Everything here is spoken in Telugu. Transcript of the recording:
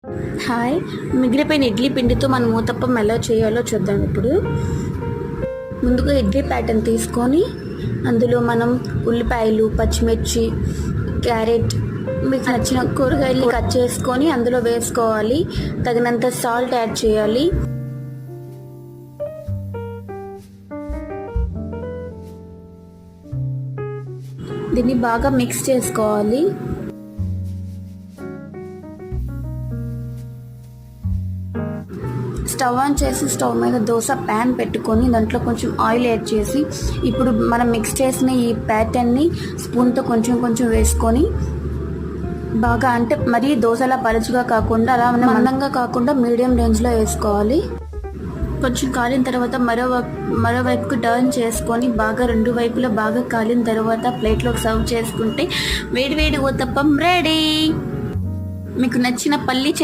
హాయ్, మిగిలిపోయిన ఇడ్లీ పిండితో మనం ఊతప్పం ఎలా చేయాలో చూద్దాం. ఇప్పుడు ముందుగా ఇడ్లీ ప్యాటర్న్ తీసుకొని అందులో మనం ఉల్లిపాయలు, పచ్చిమిర్చి, క్యారెట్, మీకు నచ్చిన కూరగాయలు కట్ చేసుకొని అందులో వేసుకోవాలి. తగినంత సాల్ట్ యాడ్ చేయాలి. దీన్ని బాగా మిక్స్ చేసుకోవాలి. స్టవ్ ఆన్ చేసి స్టవ్ మీద దోశ ప్యాన్ పెట్టుకొని దాంట్లో కొంచెం ఆయిల్ యాడ్ చేసి ఇప్పుడు మనం మిక్స్ చేసిన ఈ ప్యాటర్న్ని స్పూన్తో కొంచెం కొంచెం వేసుకొని బాగా, అంటే మరీ దోశలా పలుచగా కాకుండా అలా మందంగా కాకుండా మీడియం రేంజ్లో వేసుకోవాలి. కొంచెం కాలిన తర్వాత మరోవైపుకి టర్న్ చేసుకొని బాగా రెండు వైపులా బాగా కాలిన తర్వాత ప్లేట్లోకి సర్వ్ చేసుకుంటే వేడి వేడి ఊతప్పం రెడీ. మీకు నచ్చిన పల్లి